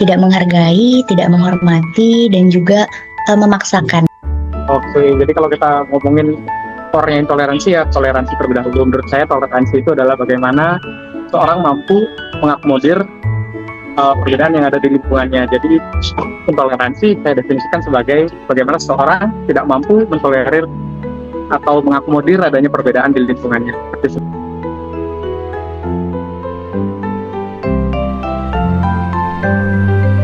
tidak menghargai, tidak menghormati, dan juga memaksakan. Oke, jadi kalau kita ngomongin core intoleransi ya toleransi terlebih dahulu. Menurut saya toleransi itu adalah bagaimana seorang mampu mengakomodir perbedaan yang ada di lingkungannya. Jadi intoleransi saya definisikan sebagai bagaimana seseorang tidak mampu mentolerir atau mengakomodir adanya perbedaan di lingkungannya. Seperti itu.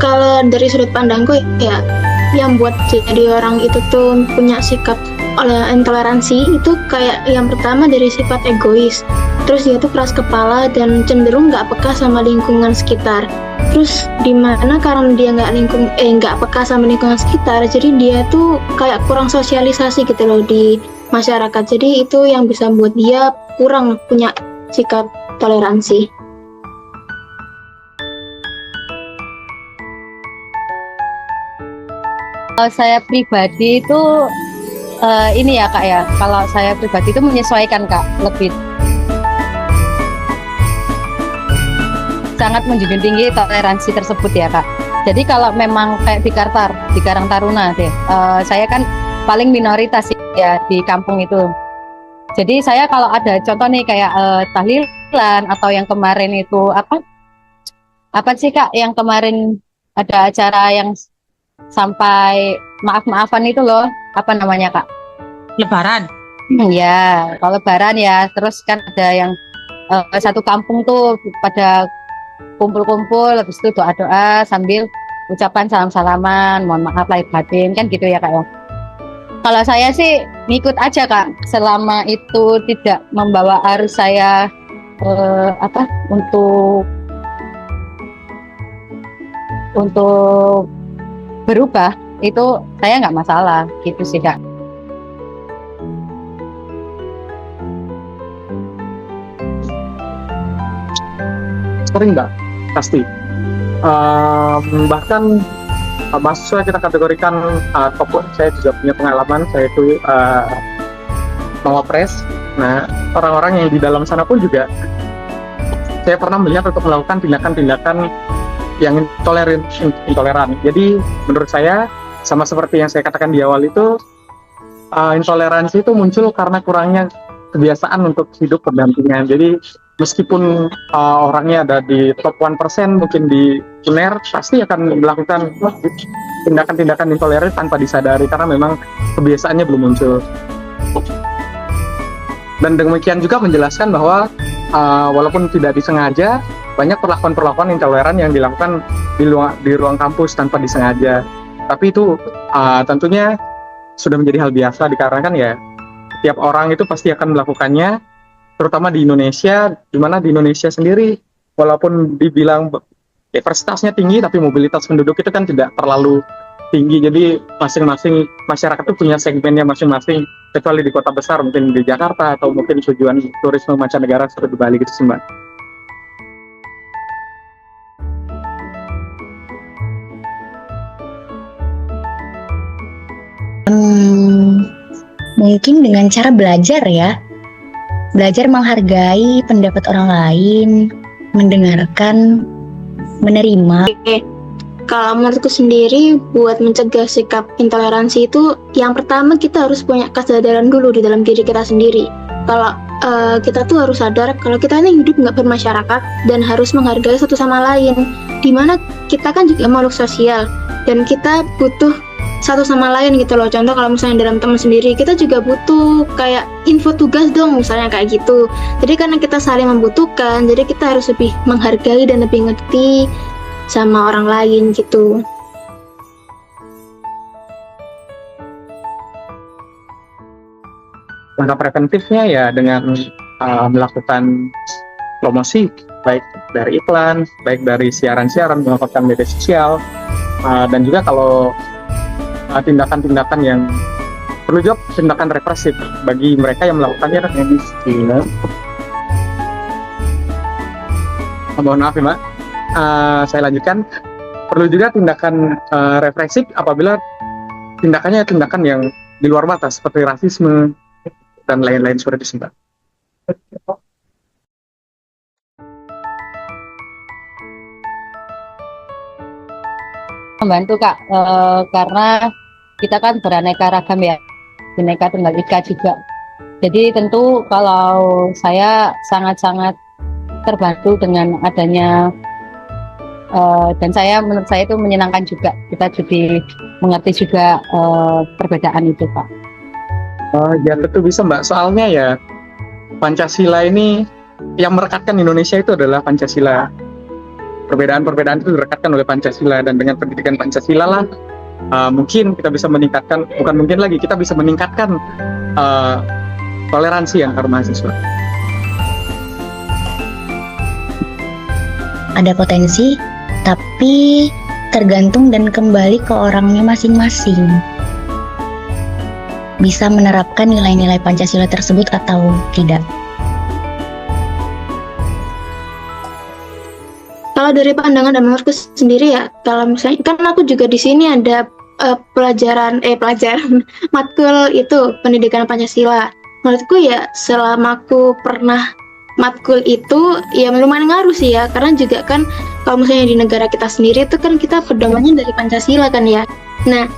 Kalau dari sudut pandangku ya, yang buat jadi orang itu tuh punya sikap intoleransi itu kayak yang pertama dari sifat egois. Terus dia tuh keras kepala dan cenderung nggak peka sama lingkungan sekitar. Terus dimana karena dia nggak peka sama lingkungan sekitar, jadi dia tuh kayak kurang sosialisasi gitu loh di masyarakat. Jadi itu yang bisa buat dia kurang punya sikap toleransi. Kalau saya pribadi itu ini ya Kak ya, kalau saya pribadi itu menyesuaikan Kak, lebih sangat menjunjung tinggi toleransi tersebut ya Kak. Jadi kalau memang kayak di Karang Taruna deh, saya kan paling minoritas ya di kampung itu. Jadi saya kalau ada contoh nih kayak tahlilan atau yang kemarin itu apa sih Kak, yang kemarin ada acara yang sampai maaf-maafan itu loh, apa namanya Kak? Lebaran. Ya, kalau Lebaran ya, terus kan ada yang satu kampung tuh pada kumpul-kumpul, habis itu doa-doa sambil ucapan salam-salaman, mohon maaf lahir batin, kan gitu ya Kak ya. Kalau saya sih ngikut aja Kak, selama itu tidak membawa arus saya untuk berubah, itu saya nggak masalah gitu sih Kak. Sering Mbak, pasti. Bahkan mahasiswa kita kategorikan tokoh. Saya juga punya pengalaman, saya itu mewapres. Nah, orang-orang yang di dalam sana pun juga saya pernah melihat untuk melakukan tindakan-tindakan yang intoleran. Jadi menurut saya sama seperti yang saya katakan di awal itu, intoleransi itu muncul karena kurangnya kebiasaan untuk hidup berdampingan. Jadi meskipun orangnya ada di top 1% mungkin di UNER, pasti akan melakukan tindakan-tindakan intoleran tanpa disadari karena memang kebiasaannya belum muncul. Dan demikian juga menjelaskan bahwa walaupun tidak disengaja, banyak perlakuan-perlakuan intoleran yang dilakukan di ruang kampus tanpa disengaja. Tapi itu tentunya sudah menjadi hal biasa dikarenakan ya tiap orang itu pasti akan melakukannya, terutama di Indonesia, di mana di Indonesia sendiri walaupun dibilang diversitasnya tinggi, tapi mobilitas penduduk itu kan tidak terlalu tinggi. Jadi masing-masing masyarakat itu punya segmennya masing-masing, kecuali di kota besar, mungkin di Jakarta atau mungkin tujuan turisme mancanegara seperti di Bali gitu Mbak. Mungkin dengan cara belajar ya. Belajar menghargai pendapat orang lain, mendengarkan, menerima. Kalau menurutku sendiri, buat mencegah sikap intoleransi itu, yang pertama kita harus punya kesadaran dulu di dalam diri kita sendiri. Kalau kita tuh harus sadar kalau kita ini hidup nggak bermasyarakat dan harus menghargai satu sama lain. Dimana kita kan juga makhluk sosial dan kita butuh satu sama lain gitu loh. Contoh kalau misalnya dalam teman sendiri, kita juga butuh kayak info tugas dong, misalnya kayak gitu. Jadi karena kita saling membutuhkan, jadi kita harus lebih menghargai dan lebih ngerti sama orang lain gitu. Langkah preventifnya ya dengan melakukan promosi, baik dari iklan, baik dari siaran-siaran, memanfaatkan media sosial, dan juga kalau tindakan-tindakan yang perlu juga tindakan represif bagi mereka yang melakukannya. Mohon maaf ya Mbak, saya lanjutkan. Perlu juga tindakan represif apabila tindakannya tindakan yang di luar batas seperti rasisme dan lain-lain seperti itu Mbak. membantu Kak, karena kita kan beraneka ragam ya, Bhinneka Tunggal Ika juga. Jadi tentu kalau saya sangat-sangat terbantu dengan adanya dan menurut saya itu menyenangkan juga. Kita jadi mengerti juga perbedaan itu Pak. Ya tentu bisa Mbak, soalnya ya Pancasila ini yang merekatkan Indonesia itu adalah Pancasila. Perbedaan-perbedaan itu direkatkan oleh Pancasila, dan dengan pendidikan Pancasila lah mungkin kita bisa meningkatkan, bukan mungkin lagi, kita bisa meningkatkan toleransi antar mahasiswa. Ada potensi, tapi tergantung dan kembali ke orangnya masing-masing. Bisa menerapkan nilai-nilai Pancasila tersebut atau tidak. Kalau dari pandangan dan menurutku sendiri ya, kalau misalnya kan aku juga di sini ada pelajaran matkul itu pendidikan Pancasila. Menurutku ya selama aku pernah matkul itu ya lumayan ngaruh sih ya, karena juga kan kalau misalnya di negara kita sendiri itu kan kita pedomannya dari Pancasila kan ya. Nah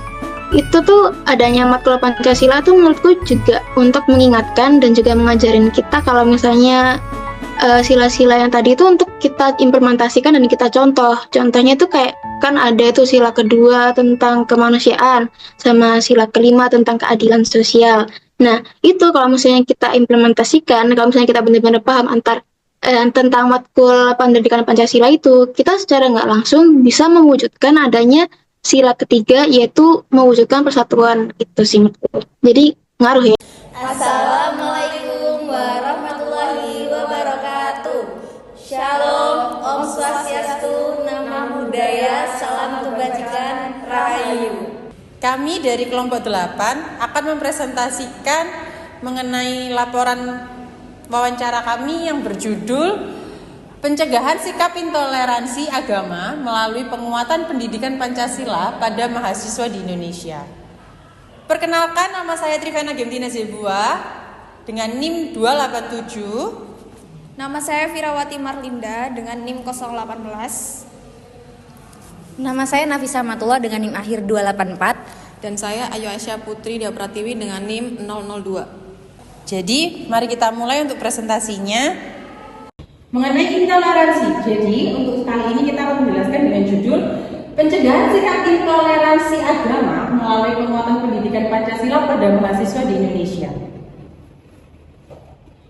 itu tuh adanya matkul Pancasila tuh menurutku juga untuk mengingatkan dan juga mengajarin kita kalau misalnya sila-sila yang tadi itu untuk kita implementasikan dan kita contoh. Contohnya itu kayak kan ada itu sila kedua tentang kemanusiaan sama sila kelima tentang keadilan sosial. Nah itu kalau misalnya kita implementasikan, kalau misalnya kita benar-benar paham tentang matkul pendidikan Pancasila itu, kita secara nggak langsung bisa mewujudkan adanya sila ketiga, yaitu mewujudkan persatuan. Itu sih menurutku. Jadi ngaruh ya. Assalamualaikum warahmatullahi wabarakatuh. Shalom, Om Swastiastu, Namo Buddhaya, Salam Kebajikan, Rahayu. Kami dari kelompok 8 akan mempresentasikan mengenai laporan wawancara kami yang berjudul Pencegahan Sikap Intoleransi Agama melalui Penguatan Pendidikan Pancasila pada Mahasiswa di Indonesia. Perkenalkan, nama saya Trivena Gemtina Zebua dengan NIM 287. Nama saya Firawati Marlinda dengan NIM 018. Nama saya Nafisa Matullah dengan NIM akhir 284. Dan saya Ayu Aisyah Putri Dia Pratiwi dengan NIM 002. Jadi, mari kita mulai untuk presentasinya. Mengenai intoleransi. Jadi, untuk kali ini kita akan menjelaskan dengan judul Pencegahan Sikap Intoleransi Agama melalui Penguatan Pendidikan Pancasila pada Mahasiswa di Indonesia.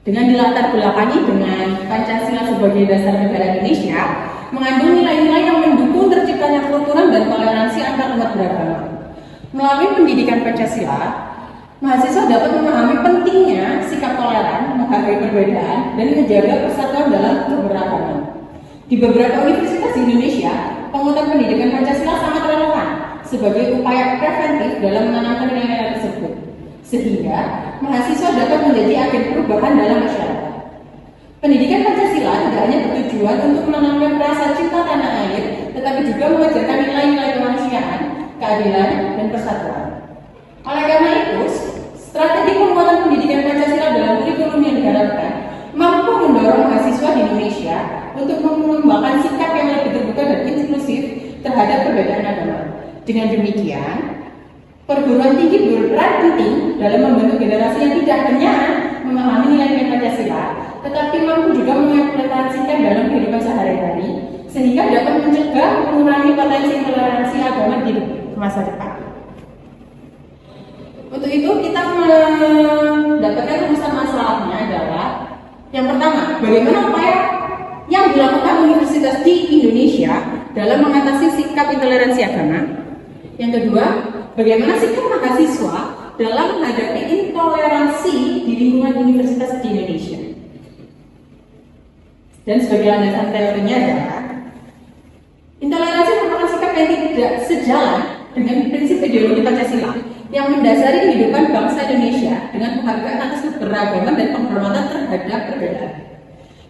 Dengan dilatar belakangi dengan Pancasila sebagai dasar negara Indonesia, mengandung nilai-nilai yang mendukung terciptanya kerukunan dan toleransi antar umat beragama. Melalui pendidikan Pancasila, mahasiswa dapat memahami pentingnya sikap toleran, menghargai perbedaan, dan menjaga persatuan dalam keberagaman. Di beberapa universitas di Indonesia, penguatan pendidikan Pancasila sangat relevan sebagai upaya preventif dalam menanamkan nilai-nilai tersebut, sehingga mahasiswa dapat menjadi agen perubahan dalam masyarakat. Pendidikan Pancasila tidak hanya bertujuan untuk menanamkan rasa cinta tanah air, tetapi juga mengajarkan nilai-nilai kemanusiaan, keadilan, dan persatuan. Oleh karena itu, strategi penguatan pendidikan Pancasila dalam kurikulum yang diharapkan mampu mendorong mahasiswa di Indonesia untuk mengembangkan sikap yang lebih terbuka dan inklusif terhadap perbedaan agama. Dengan demikian, perguruan tinggi berperan penting dalam membentuk generasi yang tidak hanya memahami nilai-nilai Pancasila, tetapi mampu juga mengimplementasikan dalam kehidupan sehari-hari, sehingga dapat mencegah mengurangi potensi intoleransi agama di masa depan. Untuk itu kita mendapatkan rumusan masalahnya adalah yang pertama, bagaimana upaya yang dilakukan universitas di Indonesia dalam mengatasi sikap intoleransi agama. Yang kedua, bagaimana sikap mahasiswa dalam menghadapi intoleransi di lingkungan universitas di Indonesia. Dan sebagai landasan teorinya adalah intoleransi merupakan sikap yang tidak sejalan dengan prinsip ideologi Pancasila yang mendasari kehidupan bangsa Indonesia dengan penghargaan atas keberagaman dan penghormatan terhadap perbedaan.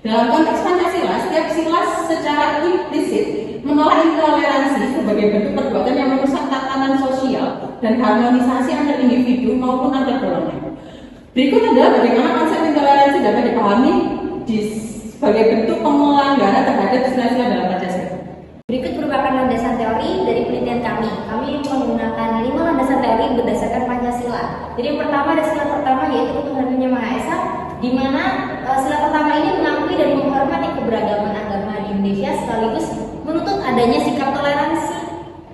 Dalam konteks Pancasila, setiap sila secara implisit menolak intoleransi sebagai bentuk perbuatan yang merusak tatanan sosial dan harmonisasi antar individu maupun antar golongan. Berikut adalah bagaimana konsep intoleransi dapat dipahami sebagai bentuk pelanggaran terhadap sila-sila dalam Pancasila. Berikut merupakan landasan teori dari penelitian kami. Kami menggunakan 5 landasan teori berdasarkan Pancasila. Jadi yang pertama ada sila pertama yaitu Ketuhanan Yang Maha Esa, di mana sila pertama ini mengakui dan menghormati keberagaman agama di Indonesia sekaligus menuntut adanya sikap toleransi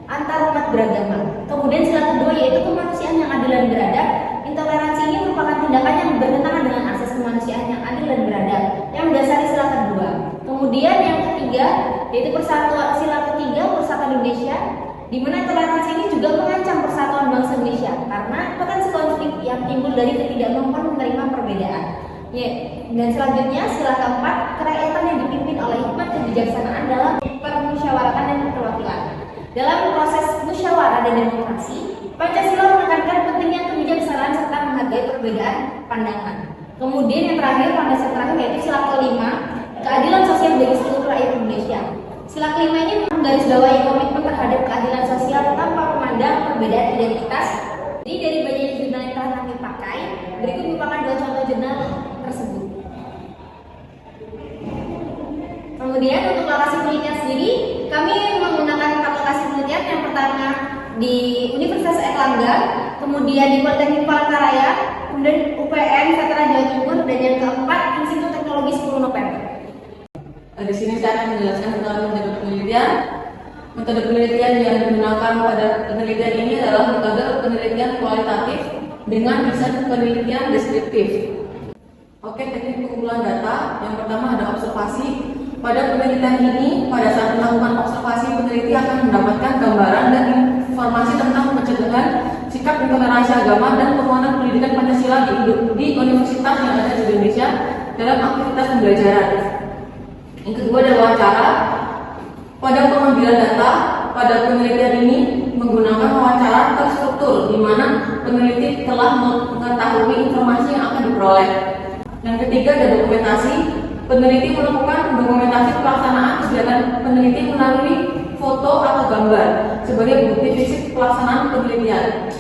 antar umat beragama. Kemudian sila kedua yaitu kemanusiaan yang adil dan beradab. Intoleransi ini merupakan tindakan yang bertentangan dengan asas kemanusiaan yang adil dan beradab yang mendasari sila kedua. Kemudian yang ketiga yaitu sila ketiga persatuan Indonesia, di mana toleransi ini juga mengancam persatuan bangsa Indonesia karena potensi konflik yang timbul dari ketidakmampuan menerima perbedaan. Dan selanjutnya sila keempat, kerakyatan yang dipimpin oleh hikmat kebijaksanaan dalam permusyawaratan dan perwakilan. Dalam proses musyawarah dan demokrasi, Pancasila menekankan pentingnya kebijaksanaan serta menghargai perbedaan pandangan. Kemudian yang terakhir, landasan terakhir yaitu sila kelima, keadilan sosial bagi seluruh rakyat Indonesia. Sila kelima ini menggarisbawahi komitmen terhadap keadilan sosial tanpa memandang perbedaan identitas. Jadi dari banyak jurnal yang telah kami pakai, berikut merupakan 2 contoh jurnal tersebut. Kemudian untuk lokasi penelitian sendiri, kami menggunakan 4 lokasi penelitian. Yang pertama di Universitas Airlangga, kemudian di Politeknik Palangkaraya, kemudian UPN Veteran Jawa Timur, dan yang keempat Institut Teknologi 10 November. Di sini saya akan menjelaskan tentang metode penelitian. Metode penelitian yang digunakan pada penelitian ini adalah metode penelitian kualitatif dengan desain penelitian deskriptif. Oke, teknik pengumpulan data. Yang pertama ada observasi. Pada penelitian ini, pada saat melakukan observasi, peneliti akan mendapatkan gambaran dan informasi tentang pencegahan sikap intoleransi agama dan penguatan pendidikan Pancasila di universitas yang ada di Indonesia dalam aktivitas pembelajaran. Yang kedua adalah wawancara. Pada pengambilan data, pada penelitian ini menggunakan wawancara terstruktur, di mana peneliti telah mengetahui informasi yang akan diperoleh. Yang ketiga ada dokumentasi. Peneliti melakukan dokumentasi pelaksanaan kegiatan peneliti melalui foto atau gambar sebagai bukti fisik pelaksanaan penelitian.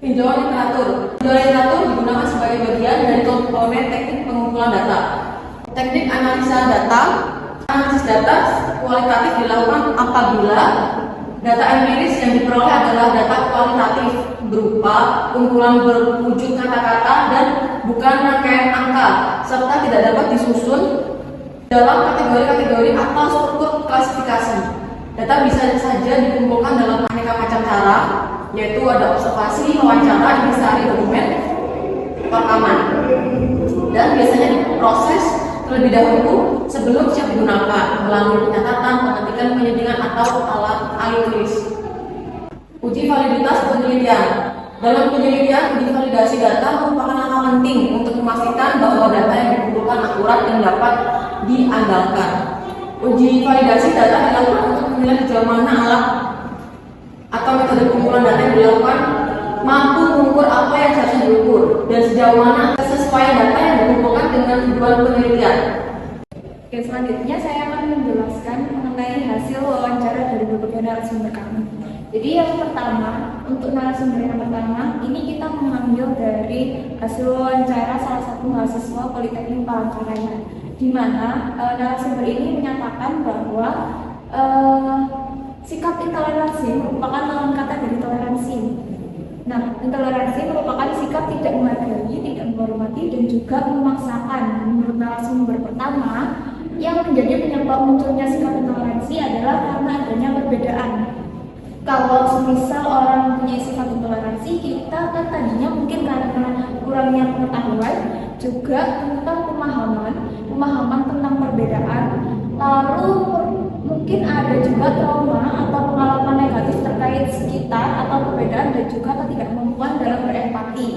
Tinjauan literatur. Tinjauan literatur digunakan sebagai bagian dari komponen teknik pengumpulan data. Teknik analisa data. Analisis data kualitatif dilakukan apabila data empiris yang diperoleh adalah data kualitatif berupa kumpulan berwujud kata-kata dan bukan rangkaian angka, serta tidak dapat disusun dalam kategori-kategori atau struktur klasifikasi. Data bisa saja dikumpulkan dalam aneka macam cara, yaitu ada observasi, wawancara, intisari, dokumen, rekaman, dan biasanya diproses terlebih dahulu sebelum siap digunakan melalui pencatatan, pengetikan, penyedingan atau alat alih tulis. Uji validitas penelitian. Dalam penelitian, uji validasi data merupakan langkah penting untuk memastikan bahwa data yang dikumpulkan akurat dan dapat diandalkan. Uji validasi data dilakukan untuk menilai sejauh mana alat atau metode pengumpulan data yang dilakukan mampu mengukur apa yang seharusnya diukur dan sejauh mana kesesuaian data yang dikumpulkan dengan tujuan penelitian. Oke, selanjutnya saya akan menjelaskan mengenai hasil wawancara dari berbagai narasumber kami. Jadi yang pertama, untuk narasumber yang pertama, ini kita mengambil dari hasil wawancara salah satu mahasiswa Politeknik Palangkaraya, di mana narasumber ini menyatakan bahwa sikap intoleransi merupakan lawan kata dari toleransi. Nah, intoleransi merupakan sikap tidak menghargai, tidak menghormati, dan juga memaksakan. Menurut narasumber pertama, yang menjadi penyebab munculnya sikap intoleransi adalah karena adanya perbedaan. Kalau semisal orang mempunyai sifat intoleransi, kita kan tadinya mungkin karena kurangnya pengetahuan, juga tentang pemahaman tentang perbedaan, lalu mungkin ada juga trauma atau pengalaman negatif terkait sekitar atau perbedaan, dan juga ketidakmampuan dalam berempati.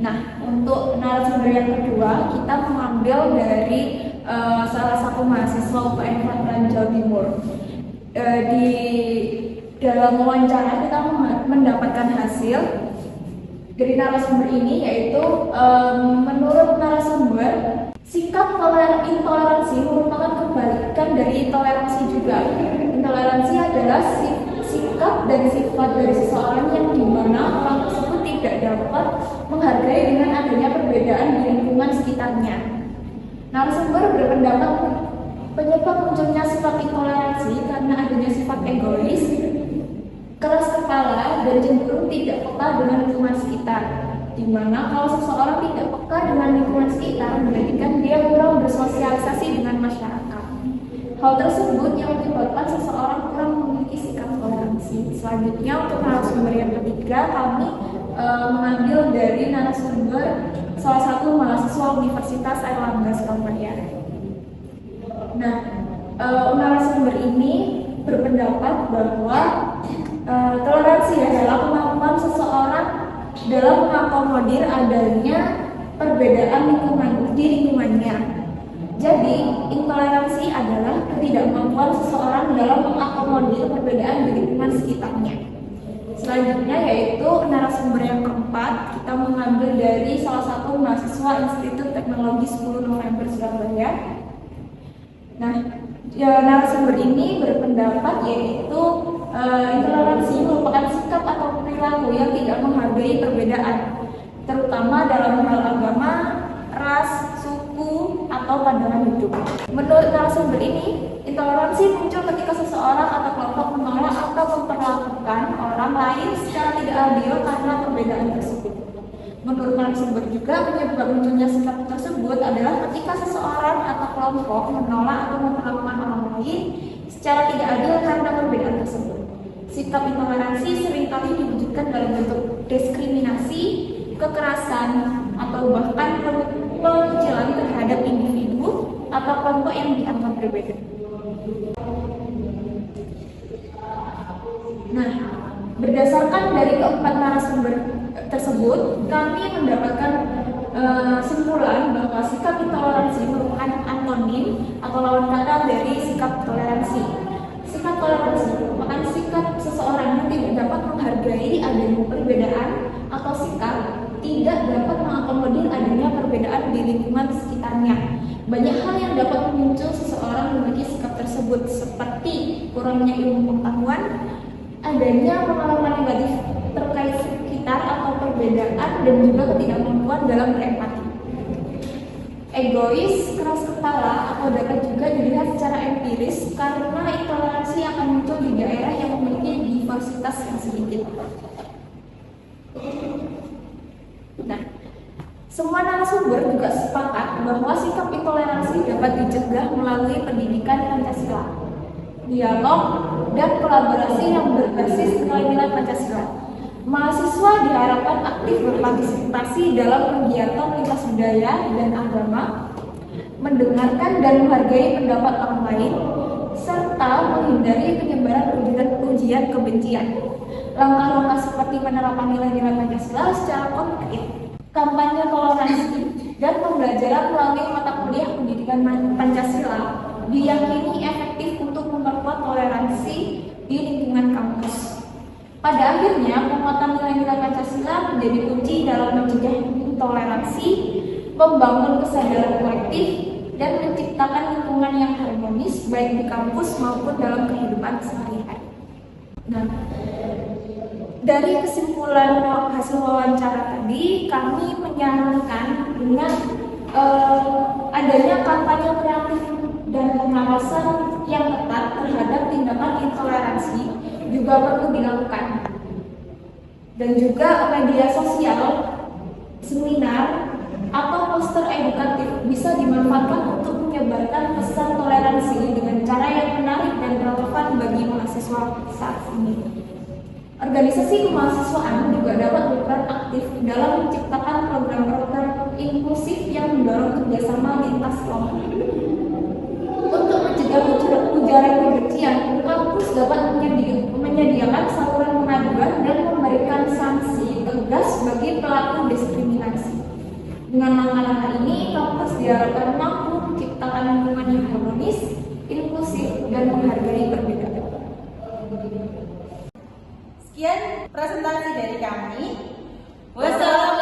Nah, untuk narasumber yang kedua, kita mengambil dari salah satu mahasiswa UPN Veteran Jawa Timur. Di dalam wawancara kita mendapatkan hasil dari narasumber ini, yaitu menurut narasumber, sikap intoleransi merupakan kebalikan dari intoleransi juga. Intoleransi adalah sikap dan sifat dari seseorang yang dimana orang tersebut tidak dapat menghargai dengan adanya perbedaan di lingkungan sekitarnya. Narasumber berpendapat Penyebab munculnya sifat intoleransi karena adanya sifat egois, keras kepala, dan cenderung tidak peka dengan lingkungan sekitar. Dimana kalau seseorang tidak peka dengan lingkungan sekitar, menjadikan dia kurang bersosialisasi dengan masyarakat. Hal tersebut yang menyebabkan seseorang kurang memiliki sikap toleransi. Selanjutnya untuk narasumber yang ketiga, kami mengambil dari narasumber salah satu mahasiswa Universitas Airlangga Surabaya. Nah, narasumber ini berpendapat bahwa toleransi adalah kemampuan seseorang dalam mengakomodir adanya perbedaan di lingkungannya. Jadi, intoleransi adalah ketidakmampuan seseorang dalam mengakomodir perbedaan di lingkungan sekitarnya. Selanjutnya yaitu narasumber yang keempat, kita mengambil dari salah satu mahasiswa Institut Teknologi 10 November Surabaya. Nah, narasumber ini berpendapat yaitu intoleransi merupakan sikap atau perilaku yang tidak menghargai perbedaan, terutama dalam hal agama, ras, suku, atau pandangan hidup. Menurut narasumber ini, intoleransi muncul ketika seseorang atau kelompok menolak atau memperlakukan orang lain secara tidak adil karena perbedaan tersebut. Menurut narasumber juga, penyebab munculnya sikap tersebut adalah ketika seseorang atau kelompok menolak atau memperlakukan orang lain secara tidak adil karena perbedaan tersebut. Sikap intoleransi seringkali diwujudkan dalam bentuk diskriminasi, kekerasan, atau bahkan pengucilan terhadap individu atau kelompok yang dianggap berbeda. Nah, berdasarkan dari keempat narasumber tersebut, kami mendapatkan simpulan bahwa sikap intoleransi merupakan antonim atau lawan kata dari sikap toleransi. Sikap toleransi merupakan sikap seseorang yang tidak dapat menghargai adanya perbedaan atau sikap tidak dapat mengakomodir adanya perbedaan di lingkungan sekitarnya. Banyak hal yang dapat memicu seseorang memiliki sikap tersebut, seperti kurangnya ilmu pengetahuan, adanya pengalaman negatif terkait sekitar atau perbedaan, dan juga ketidakmampuan dalam berempati. Egois, keras kepala, atau dapat juga dilihat secara empiris karena intoleransi akan muncul di daerah yang memiliki diversitas yang sedikit. Nah, semua narasumber juga sepakat bahwa sikap intoleransi dapat dicegah melalui pendidikan Pancasila, dialog, dan kolaborasi yang berbasis nilai-nilai Pancasila. Mahasiswa diharapkan aktif berpartisipasi dalam kegiatan lintas budaya dan agama, mendengarkan dan menghargai pendapat orang lain, serta menghindari penyebaran ujian kebencian. Langkah-langkah seperti penerapan nilai-nilai Pancasila secara konkret, kampanye toleransi, dan pembelajaran melalui mata kuliah pendidikan Pancasila diyakini efektif untuk memperkuat toleransi di lingkungan kampus. Pada akhirnya, penguatan nilai-nilai Pancasila menjadi kunci dalam mencegah intoleransi, membangun kesadaran kolektif, dan menciptakan lingkungan yang harmonis baik di kampus maupun dalam kehidupan sehari-hari. Nah, dari kesimpulan hasil wawancara tadi, kami menyarankan dengan adanya kampanye kreatif dan pengawasan yang ketat terhadap tindakan intoleransi juga perlu dilakukan. Dan juga media sosial, seminar, atau poster edukatif bisa dimanfaatkan untuk menyebarkan pesan toleransi dengan cara yang menarik dan relevan bagi mahasiswa saat ini. Organisasi kemahasiswaan juga dapat berperan aktif dalam menciptakan program-program inklusif yang mendorong kerjasama lintas kelompok. Untuk mencegah ujaran kebencian, kampus dapat menyediakan saluran pengaduan dan memberikan sanksi tegas bagi pelaku diskriminasi. Dengan langkah-langkah ini, kampus diharapkan mampu menciptakan lingkungan yang harmonis, inklusif, dan menghargai perbedaan. Sekian presentasi dari kami. Wassalamualaikum